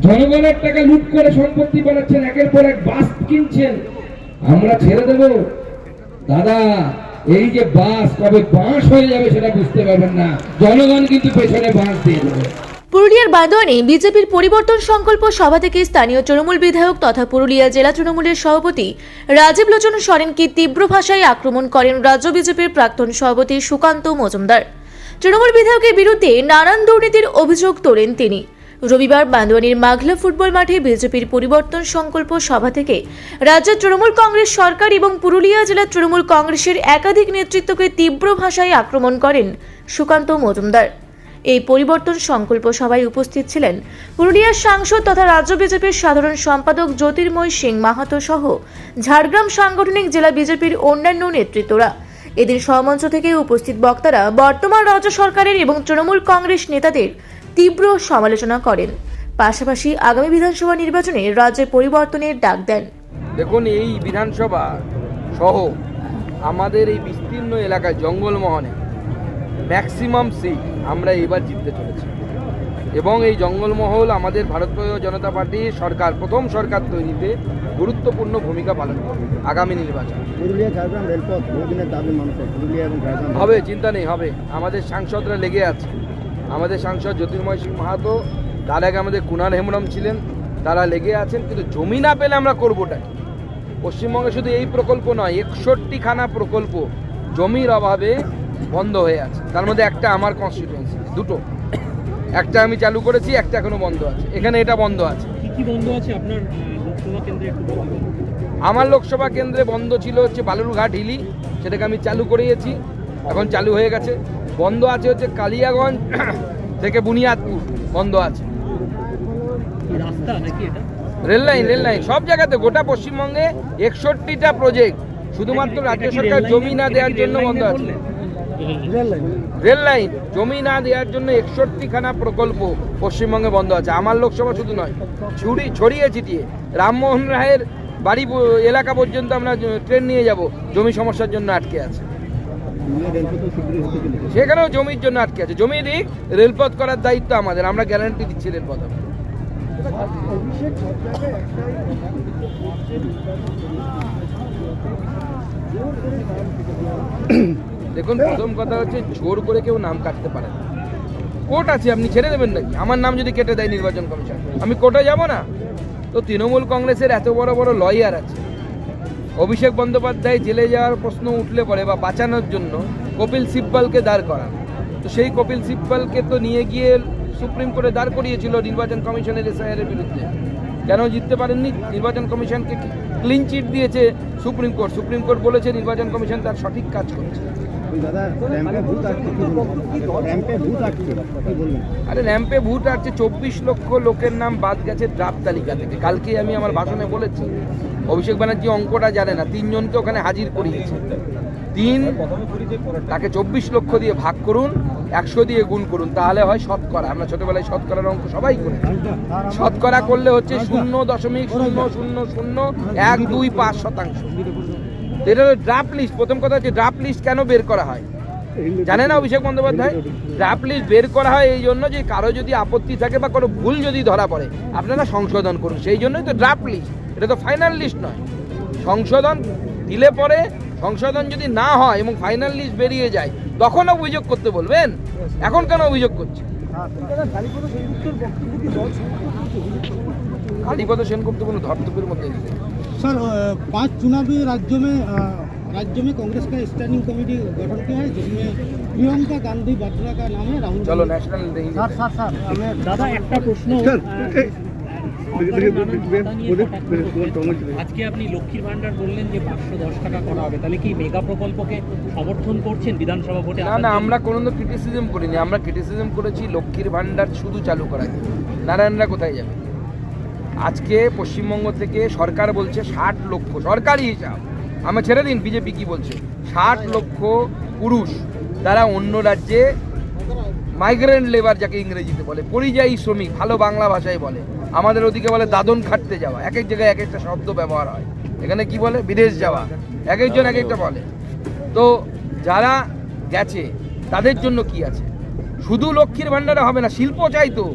জনগণের টাকা লুট করে সম্পত্তি বানাচ্ছেন, একের পর এক বাস কিনছেন। আমরা ছেড়ে দেব দাদা? এই যে বাস কবে বাঁশ হয়ে যাবে সেটা বুঝতে পারবেন না, জনগণ কিন্তু পেছনে বাঁশ দিয়ে দেবে। পুরুলিয়ার বান্দোয়ানে বিজেপির পরিবর্তন সংকল্প সভা থেকে স্থানীয় তৃণমূল বিধায়ক তথা পুরুলিয়া জেলা তৃণমূলের সভাপতি রাজীব লোচন সরেনকে তীব্র ভাষায় আক্রমণ করেন রাজ্য বিজেপির প্রাক্তন সভাপতি সুকান্ত মজুমদার। তৃণমূল বিধায়কের বিরুদ্ধে নানান দুর্নীতির অভিযোগ তোলেন তিনি। রবিবার বান্দোয়ানের মাঘলা ফুটবল মাঠে বিজেপির পরিবর্তন সংকল্প সভা থেকে রাজ্যের তৃণমূল কংগ্রেস সরকার এবং পুরুলিয়া জেলার তৃণমূল কংগ্রেসের একাধিক নেতৃত্বকে তীব্র ভাষায় আক্রমণ করেন সুকান্ত মজুমদার। এই পরিবর্তন সংকল্প সভায় উপস্থিত ছিলেন পুরুলিয়ার সাংসদ তথা রাজ্য বিজেপির সাধারণ সম্পাদক জ্যোতির্ময় সিং মাহাতো সহ ঝাড়গ্রাম সাংগঠনিক জেলা বিজেপির অন্যান্য নেতৃত্বরা। এদিন সভামঞ্চ থেকে উপস্থিত বক্তারা বর্তমান রাজ্য সরকারের এবং তৃণমূল কংগ্রেস নেতাদের তীব্র সমালোচনা করেন, পাশাপাশি আগামী বিধানসভা নির্বাচনে রাজ্যে পরিবর্তনের ডাক দেন। দেখুন, এই বিধানসভা সহ আমাদের এই বিস্তীর্ণ এলাকায় জঙ্গলমহলে ম্যাক্সিমাম সিট আমরা এবার জিততে চলেছি এবং এই জঙ্গলমহল আমাদের ভারতীয় জনতা পার্টির সরকার প্রথম সরকার তৈরিতে গুরুত্বপূর্ণ ভূমিকা পালন করবে। আগামী নির্বাচন হবে, চিন্তা নেই, হবে। আমাদের সাংসদরা লেগে আছে। আমাদের সাংসদ জ্যোতির্ময় সিং মাহাতো, তার আগে আমাদের কুণাল হেমব্রম ছিলেন, তারা লেগে আছেন। কিন্তু জমি না পেলে আমরা করবোটা কি? পশ্চিমবঙ্গে শুধু এই প্রকল্প নয়, 61খানা প্রকল্প জমির অভাবে বন্ধ হয়ে আছে। তার মধ্যে একটা আমার কনস্টিটিউয়েন্সি, দুটো, একটা আমি চালু করেছি, একটা এখনো বন্ধ আছে। এখানে এটা বন্ধ আছে। কি বন্ধ আছে আপনার লোকসভা কেন্দ্রে? আমার লোকসভা কেন্দ্রে বন্ধ ছিল হচ্ছে বালুরঘাট হিলি, সেটাকে আমি চালু করিয়েছি, এখন চালু হয়ে গেছে। বন্ধ আছে হচ্ছে কালিয়াগঞ্জ থেকে বুনিয়াদপুর বন্ধ আছে। রাস্তা নাকি এটা? রেল লাইন সব জায়গাতে, গোটা পশ্চিমবঙ্গে 61টা প্রজেক্ট শুধুমাত্র রাজ্য সরকার জমি না দেওয়ার জন্য বন্ধ আছে। রেল লাইন জমি না দেওয়ার জন্য 61খানা প্রকল্প পশ্চিমবঙ্গে বন্ধ আছে। আমার লোকসভা শুধু নয়, ছড়িয়ে ছিটিয়ে রামমোহন রায়ের বাড়ি এলাকা পর্যন্ত আমরা ট্রেন নিয়ে যাব, জমি সমস্যার জন্য আটকে আছে। সেখানেও জমির জন্য আটকে আছে। জমি দিক, রেলপথ করার দায়িত্ব আমাদের, আমরা গ্যারান্টি দিচ্ছি রেলপথ। দেখুন, প্রথম কথা হচ্ছে জোর করে কেউ নাম কাটতে পারে না। কোর্ট আছে, আপনি ছেড়ে দেবেন নাকি? আমার নাম যদি কেটে দেয় নির্বাচন কমিশন, আমি কোর্টে যাব না? তো তৃণমূল কংগ্রেসের এত বড় বড় লয়ার আছে। অভিষেক বন্দ্যোপাধ্যায় জেলে যাওয়ার প্রশ্ন উঠলে পরে বা বাঁচানোর জন্য কপিল সিব্বলকে দাঁড় করান, তো সেই কপিল সিব্বলকে তো নিয়ে গিয়ে সুপ্রিম কোর্টে দাঁড় করিয়েছিল নির্বাচন কমিশনের এসআইআর এর বিরুদ্ধে। কেন জিততে পারেননি? নির্বাচন কমিশনকে ক্লিন চিট দিয়েছে সুপ্রিম কোর্ট। সুপ্রিম কোর্ট বলেছে নির্বাচন কমিশন তার সঠিক কাজ করছে। আরে র্যাম্পে ভূত আসছে, 24 লক্ষ লোকের নাম বাদ গেছে ড্রাফট তালিকা থেকে। কালকে আমি আমার ভাষণে বলেছি, অভিষেক ব্যানার্জি অঙ্কটা জানে না, 3 জনকে ওখানে হাজির করিয়েছে। তাকে 24 লক্ষ দিয়ে ভাগ করুন, 100 দিয়ে গুণ করুন, তাহলে হয় শতকরা। আমরা ছোটবেলায় শতকরার অঙ্ক সবাই করি। শতকরা করলে হচ্ছে 0.000125%। এটা হলো ড্রাফট লিস্ট। প্রথম কথা হচ্ছে ড্রাফট লিস্ট কেন বের করা হয় জানে না অভিষেক বন্দ্যোপাধ্যায়? ড্রাফট লিস্ট বের করা হয় এই জন্য যে কারো যদি আপত্তি থাকে বা কোনো ভুল যদি ধরা পড়ে আপনারা সংশোধন করুন, সেই জন্যই তো ড্রাফট লিস্ট। এটা তো ফাইনাল লিস্ট নয়। সংশোধন দিলে পরে, সংশোধন যদি না হয় এবং ফাইনাল লিস্ট বেরিয়ে যায় তখন অভিযোগ করতে বলবেন, এখন কেন অভিযোগ করছে? कालीपद सेनगुप्त को धर्तव्य मध्य सर 5 चुनावी राज्य में कांग्रेस का स्टैंडिंग कमेटी गठन किया है जिसमें प्रियंका गांधी वाड्रा का नाम है। राहुल चलो नेशनल दादा एक प्रश्न আজকে আপনি লক্ষ্মীর ভান্ডার বললেন যে 510 টাকা করা হবে, তাহলে কি মেগা প্রকল্পকে সমর্থন করছেন বিধানসভা ভোটে? না, আমরা কোনো ক্রিটিসিজম করিনি। আমরা ক্রিটিসিজম করেছি লক্ষ্মীর ভান্ডার শুধু চালু করা যায়। নারায়ণরা কোথায় যাবে? আজকে পশ্চিমবঙ্গ থেকে সরকার বলছে 60 লক্ষ, সরকারি হিসাব, আমরা ছেড়ে দিন বিজেপি কি বলছে, 60 লক্ষ পুরুষ তারা অন্য রাজ্যে মাইগ্রেন্ট লেবার, যাকে ইংরেজিতে বলে পরিযায়ী শ্রমিক, ভালো বাংলা ভাষায় বলে, আমাদের ওদিকে বলে দাদন খাটতে যাওয়া। এক এক জায়গায় এক একটা শব্দ ব্যবহার হয়। এখানে কি বলে? বিদেশ যাওয়া। এক একজন এক একটা বলে। তো যারা গেছে তাদের জন্য কি আছে? শুধু লক্ষ্মীর ভান্ডারে হবে না, শিল্প চাই তো।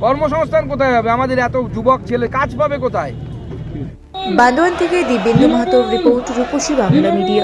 কর্মসংস্থান কোথায় হবে? আমাদের এত যুবক ছেলে কাজ পাবে কোথায়? বান্দোয়ান থেকে দিব্যেন্দু মাহাতোর রিপোর্ট, রূপসী বাংলা মিডিয়া।